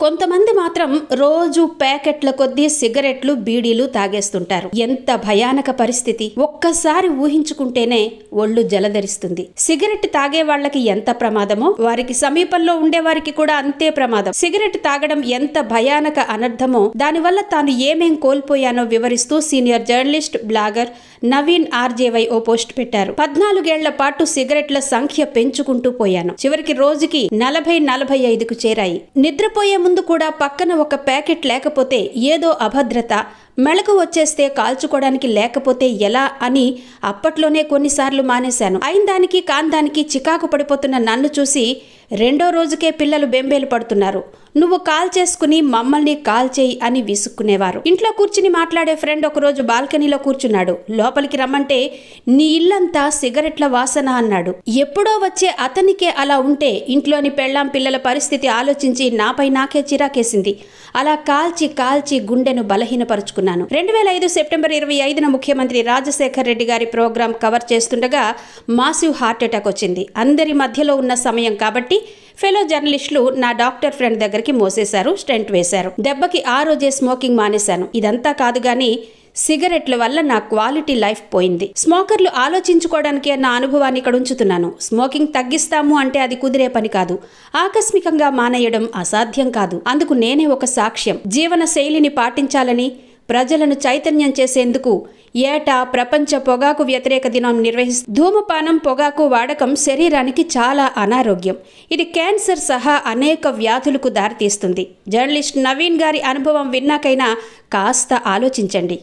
కొంతమంది మాత్రం రోజు ప్యాకెట్ల కొద్దీ సిగరెట్లు బీడీలు తాగేస్తుంటారు. ఎంత భయానక పరిస్థితి! ఒక్కసారి ఊహించుకుంటేనే ఒళ్ళు జలధరిస్తుంది. సిగరెట్ తాగే వాళ్ళకి ఎంత ప్రమాదమో వారికి సమీపంలో ఉండేవారికి కూడా అంతే ప్రమాదం. సిగరెట్ తాగడం ఎంత భయానక అనర్థమో దానివల్ల తాను ఏమేం కోల్పోయానో వివరిస్తూ senior journalist blogger Naveen RJY ఓ పోస్ట్ పెట్టారు. 14 ఏళ్ల పాటు సిగరెట్ల సంఖ్య పెంచుకుంటూ పోయాను. చివరికి రోజుకి 40-45కు చేరాయి. నిద్రపోయే ముందు కూడా పక్కన ఒక ప్యాకెట్ లేకపోతే ఏదో అభద్రత, మెళకు వచ్చేస్తే కాల్చుకోవడానికి లేకపోతే ఎలా అని అప్పట్లోనే కొన్నిసార్లు మానేశాను. అయినదానికి కాందానికి చికాకు పడిపోతున్న నన్ను చూసి రెండో రోజుకే పిల్లలు బెంబేలు పడుతున్నారు. నువ్వు కాల్ చేసుకుని మమ్మల్ని కాల్ చేయి అని విసుక్కునేవారు. ఇంట్లో కూర్చుని మాట్లాడే ఫ్రెండ్ ఒకరోజు బాల్కనీలో కూర్చున్నాడు. లోపలికి రమ్మంటే నీ ఇల్లంతా సిగరెట్ల వాసన అన్నాడు. ఎప్పుడో వచ్చే అతనికే అలా ఉంటే ఇంట్లోని పెళ్ళాం పిల్లల పరిస్థితి ఆలోచించి నాపై నాకే చిరాకేసింది. అలా కాల్చి కాల్చి గుండెను బలహీనపరుచుకున్నాను. 2005 సెప్టెంబర్ 25న ముఖ్యమంత్రి రాజశేఖర్ రెడ్డి గారి ప్రోగ్రాం కవర్ చేస్తుండగా మాసివ్ హార్ట్ అటాక్ వచ్చింది. అందరి మధ్యలో ఉన్న సమయం కాబట్టి ఫెలో జర్నలిస్టులు నా డాక్టర్ ఫ్రెండ్ దగ్గరికి మోసేశారు, స్టెంట్ వేశారు. దెబ్బకి ఆ రోజే స్మోకింగ్ మానేశాను. ఇదంతా కాదు గాని సిగరెట్ల వల్ల నా క్వాలిటీ లైఫ్ పోయింది. స్మోకర్లు ఆలోచించుకోవడానికే నా అనుభవాన్ని ఇక్కడ ఉంచుతున్నాను. స్మోకింగ్ తగ్గిస్తాము అంటే అది కుదిరే పని కాదు. ఆకస్మికంగా మానేయడం అసాధ్యం కాదు. అందుకు నేనే ఒక సాక్ష్యం. జీవన శైలిని పాటించాలని ప్రజలను చైతన్యం చేసేందుకు ఏటా ప్రపంచ పొగాకు వ్యతిరేక దినం ధూమపానం, పొగాకు వాడకం శరీరానికి చాలా అనారోగ్యం. ఇది క్యాన్సర్ సహా అనేక వ్యాధులకు దారితీస్తుంది. జర్నలిస్ట్ నవీన్ గారి అనుభవం విన్నాకైనా కాస్త ఆలోచించండి.